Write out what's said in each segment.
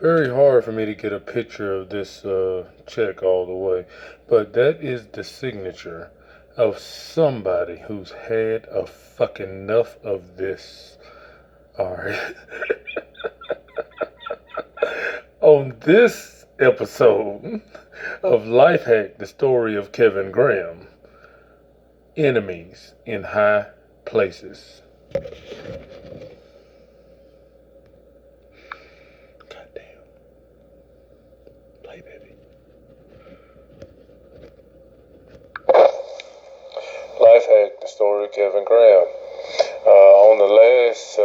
Very hard for me to get a picture of this check all the way, but that is the signature of somebody who's had a fucking enough of this. Alright. On this episode of Life Hack, the story of Kevin Graham, enemies in high places. Goddamn. Play, baby. Life Hack, the story of Kevin Graham. On the last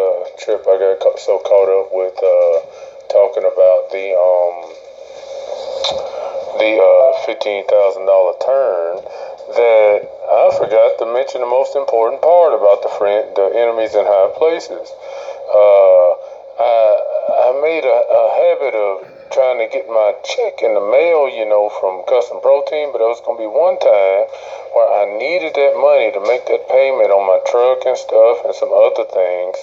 trip, I got so caught up with talking about the $15,000 turn that I forgot to mention the most important part about the enemies in high places. I made a habit of trying to get my check in the mail, from Custom Protein, but it was going to be one time where I needed that money to make that payment on my truck and stuff and some other things,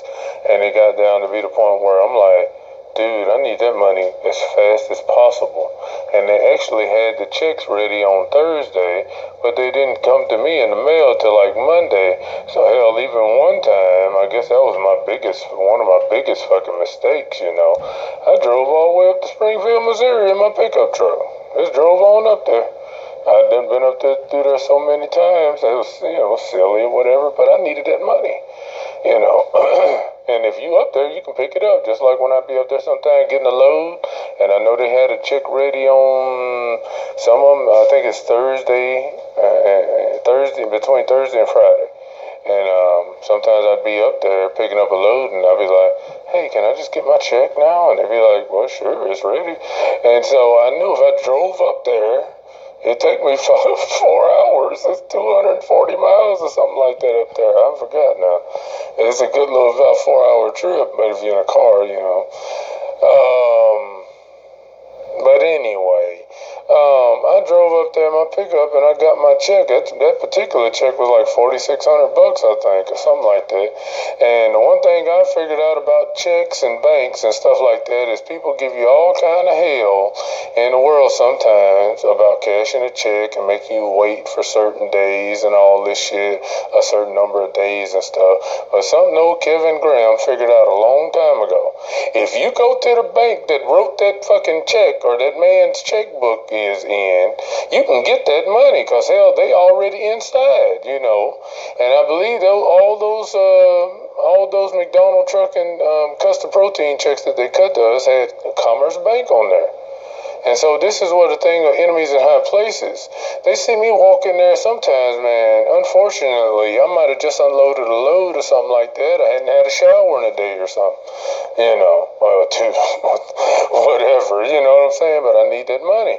and it got down to be the point where I'm like, dude, I need that money as fast as possible. And they actually had the checks ready on Thursday, but they didn't come to me in the mail till like Monday. So hell, even one time, I guess that was one of my biggest fucking mistakes, I drove all the way up to Springfield, Missouri in my pickup truck. Just drove on up there. I'd done been up there through there so many times. It was, silly or whatever, but I needed that money, you know. And if you up there, you can pick it up. Just like when I be up there sometime getting a load, and I know they had a check ready on some of them. I think it's between Thursday and Friday. And sometimes I'd be up there picking up a load, and I'd be like, hey, can I just get my check now? And they'd be like, well, sure, it's ready. And so I knew if I drove up there, it'd take me 4 hours. It's 240 miles or something like that up there. I forgot now. It's a good little about 4 hour trip, but if you're in a car, But anyway, I drove up there in my pickup and I got my check. That particular check was like $4,600, I think, or something like that. And the one thing I figured out about checks and banks and stuff like that is people give you all kind of hell in the world sometimes about cashing a check and making you wait for certain days and all this shit, a certain number of days and stuff. But something old Kevin Graham figured out a long time ago. If you go to the bank that wrote that fucking check or that man's checkbook is in, you can get that money because hell, they already inside, And I believe all those McDonald truck and Custom Protein checks that they cut to us had Commerce Bank on there. And so this is what the thing of enemies in high places. They see me walk in there sometimes, man. Unfortunately, I might have just unloaded a load or something like that. I hadn't had a shower in a day or something, whatever, you know what I'm saying? But I need that money.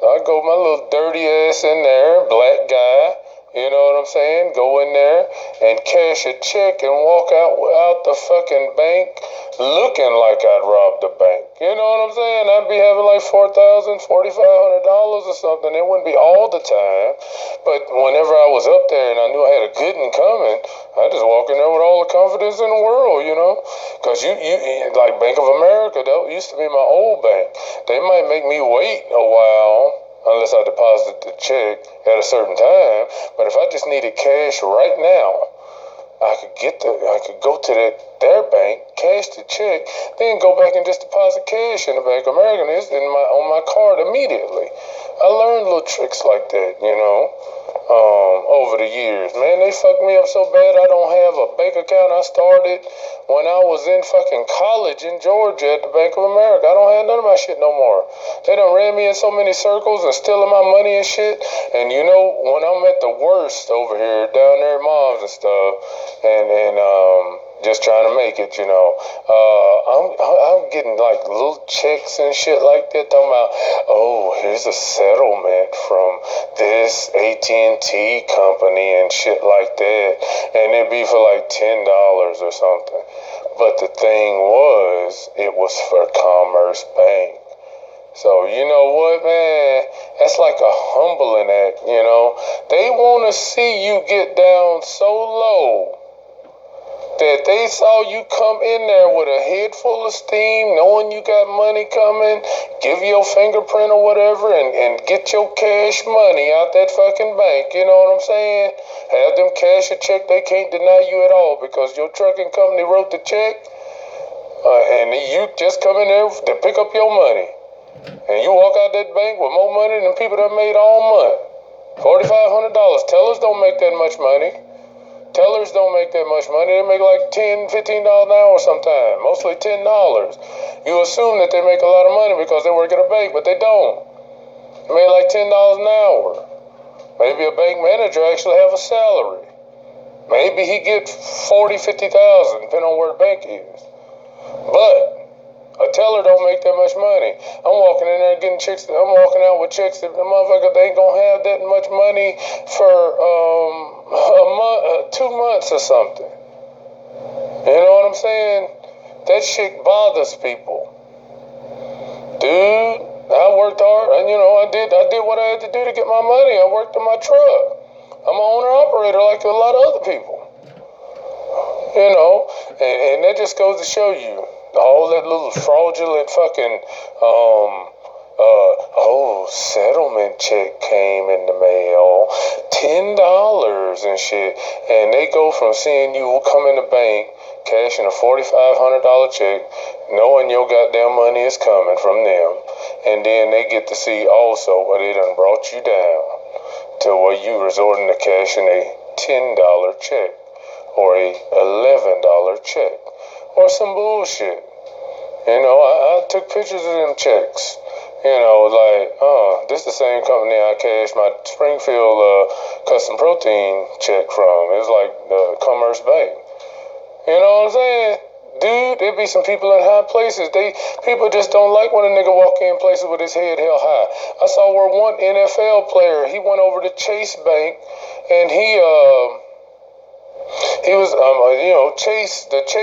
So I go my little dirty ass in there, black guy, you know what I'm saying? Go in there and cash a check and walk out the fucking bank looking like I'd robbed the bank. You know what I'm saying? I'd be having like $4,000, $4,500 or something. It wouldn't be all the time, but whenever I was up there and I knew I had a good one coming, I just walk in there with all the confidence in the world, Because you like Bank of America, that used to be my old bank. They might make me wait a while unless I deposit the check at a certain time. But if I just needed cash right now, I could go to their bank, cash the check, then go back and just deposit cash in the Bank of America on my card immediately. I learned little tricks like that, over the years. Man, they fucked me up so bad I don't have a bank account I started when I was in fucking college in Georgia at the Bank of America. I don't have none of my shit no more. They done ran me in so many circles and stealing my money and shit. And when I'm at the worst over here, down there at mom's and stuff, and just trying to make it, I'm getting like little checks and shit like that, talking about, oh, here's a settlement from this AT&T company and shit like that, and it'd be for like $10 or something. But the thing was, it was for Commerce Bank. So, you know what, man? That's like a humbling act, They want to see you get down so low that they saw you come in there with a head full of steam, knowing you got money coming, give your fingerprint or whatever, and get your cash money out that fucking bank. You know what I'm saying? Have them cash a check they can't deny you at all because your trucking company wrote the check, and you just come in there to pick up your money. And you walk out that bank with more money than people that made all month. $4,500. Tellers don't make that much money. Tellers don't make that much money. They make like $10, $15 an hour sometimes, mostly $10. You assume that they make a lot of money because they work at a bank, but they don't. They make like $10 an hour. Maybe a bank manager actually have a salary. Maybe he get 40, 50,000, depending on where the bank is. But a teller don't make that much money. I'm walking in there getting checks. I'm walking out with checks that the motherfucker they ain't gonna have that much money for a month, 2 months or something. You know what I'm saying? That shit bothers people, dude. I worked hard, and I did what I had to do to get my money. I worked in my truck. I'm an owner operator like a lot of other people. And that just goes to show you. All that little fraudulent fucking, settlement check came in the mail, $10 and shit. And they go from seeing you come in the bank, cashing a $4,500 check, knowing your goddamn money is coming from them. And then they get to see also where they done brought you down to where you resorting to cashing a $10 check or a $11 check. Or some bullshit. I took pictures of them checks. This is the same company I cashed my Springfield custom protein check from. It was like the Commerce Bank. You know what I'm saying? Dude, there be some people in high places. People just don't like when a nigga walk in places with his head held high. I saw where one NFL player, he went over to Chase Bank and he was, Chase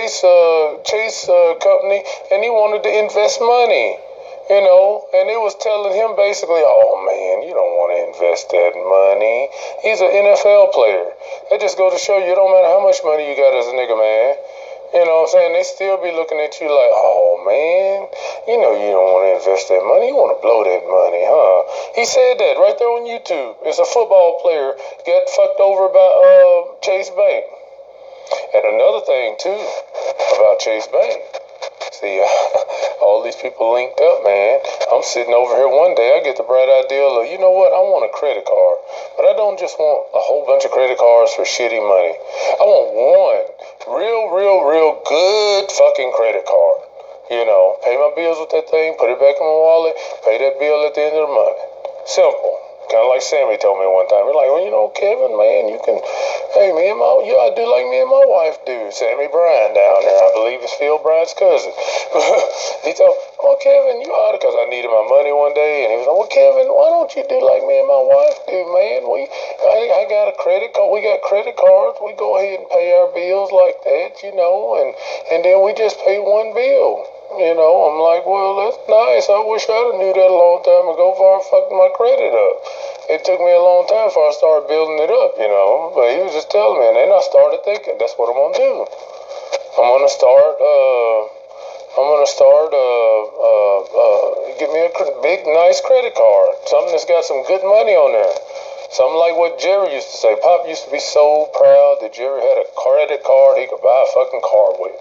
company, and he wanted to invest money, and it was telling him basically, oh man, you don't want to invest that money. He's an NFL player. That just goes to show you, it don't matter how much money you got as a nigga, man. You know what I'm saying? They still be looking at you like, oh man, you don't want to invest that money. You want to blow that money, huh? He said that right there on YouTube. It's a football player got fucked over by Chase Bank. And another thing too about Chase Bank. See, all these people linked up, man. I'm sitting over here one day, I get the bright idea of, you know what? I want a credit card. But I don't just want a whole bunch of credit cards for shitty money. I want one real good fucking credit card. Pay my bills with that thing, put it back in my wallet, pay that bill at the end of the month. Simple. Kind of like Sammy told me one time. He's like, well, Kevin, man, I do like me and my wife do. Sammy Bryan down there, I believe it's Phil Bryan's cousin. He told, well, Kevin, you ought to, because I needed my money one day. And he was like, well, Kevin, why don't you do like me and my wife do, man? I got a credit card. We got credit cards. We go ahead and pay our bills like that, and then we just pay one bill. I'm like, well, that's nice. I wish I'd have knew that a long time ago before I fucked my credit up. It took me a long time before I started building it up, But he was just telling me, and then I started thinking, that's what I'm gonna do. I'm gonna start. Get me a big, nice credit card. Something that's got some good money on there. Something like what Jerry used to say. Pop used to be so proud that Jerry had a credit card he could buy a fucking car with.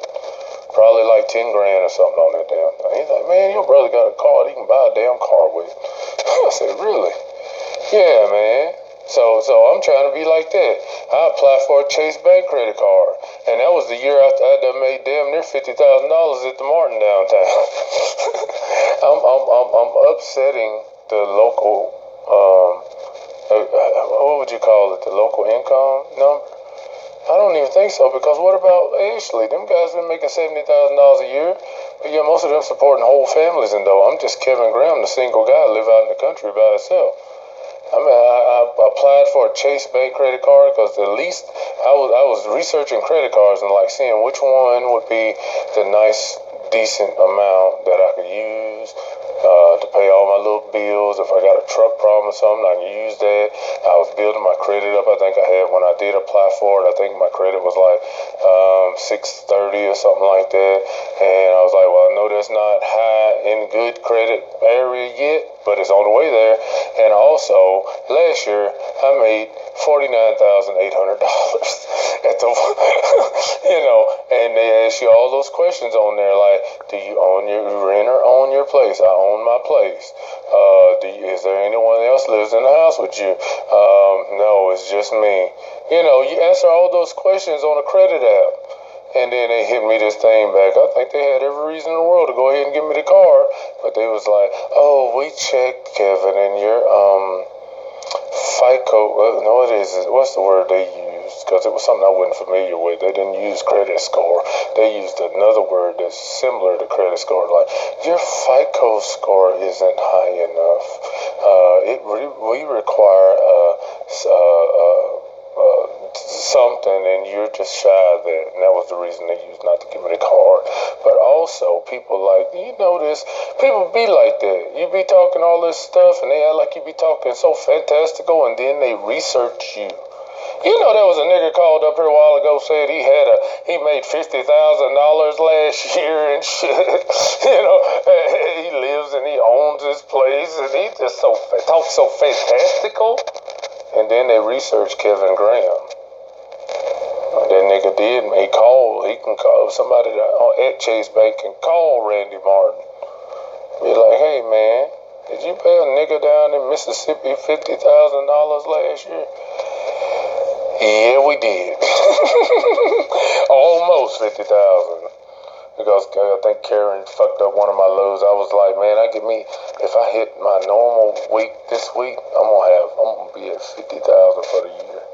Probably like 10 grand or something on that damn thing. He's like, man, your brother got a car he can buy a damn car with. I said, really? Yeah, man. So I'm trying to be like that. I applied for a Chase Bank credit card, and that was the year after I done made damn near $50,000 at the Martin downtown. I'm upsetting the local what would you call it? The local income number? I don't even think so, because what about Ashley? Them guys been making $70,000 a year, but yeah, most of them supporting whole families, and though I'm just Kevin Graham, the single guy, live out in the country by himself. I mean, I applied for a Chase Bank credit card because at least I was researching credit cards and like seeing which one would be the nice, decent amount that I could use to pay all my little bills. If I got a truck problem or something, I can use that. I was building my credit up. I think I had, when I did apply for it, I think my credit was like 630 or something like that. And I was like, well, I know that's not high in good credit area yet, but it's on the way there. And also, last year, I made $49,800 at the, and they ask you all those questions on there, like, do you own your rent or own your place? I own my place. Is there anyone else lives in the house with you? No, it's just me. You answer all those questions on a credit app. And then they hit me this thing back. I think they had every reason in the world to go ahead and give me the card. But they was like, oh, we checked, Kevin, and your FICO, no, it is. What's the word they used? Because it was something I wasn't familiar with. They didn't use credit score. They used another word that's similar to credit score. Like, your FICO score isn't high enough. We require something, and you're just shy of that. And that was the reason they used not to give me the card. But also, people like, people be like that. You be talking all this stuff, and they act like you be talking so fantastical, and then they research you. There was a nigga called up here a while ago, said he made $50,000 last year and shit. He lives and he owns his place, and he just talks so fantastical. And then they researched Kevin Graham. That nigga did. He can call somebody at Chase Bank and call Randy Martin. Be like, hey man, did you pay a nigga down in Mississippi $50,000 last year? Yeah, we did. Almost 50,000. Because I think Karen fucked up one of my loads. I was like, man, if I hit my normal week this week, I'm gonna be at 50,000 for the year.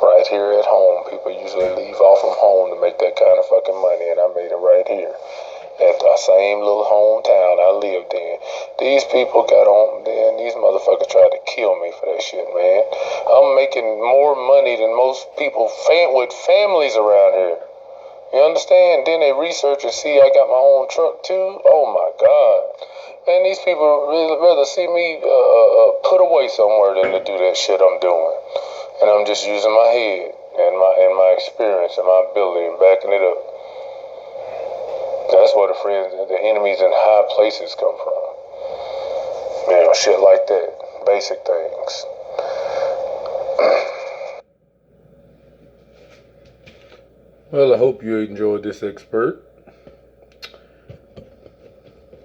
Right here at home. People usually leave off from home to make that kind of fucking money, and I made it right here at the same little hometown I lived in. These people got on, then these motherfuckers tried to kill me for that shit, man. I'm making more money than most people with families around here. You understand? Then they research and see I got my own truck too. Oh my God. Man, these people really rather see me put away somewhere than to do that shit I'm doing. And I'm just using my head and my experience and my ability and backing it up. That's where the enemies in high places come from. Shit like that. Basic things. Well, I hope you enjoyed this expert.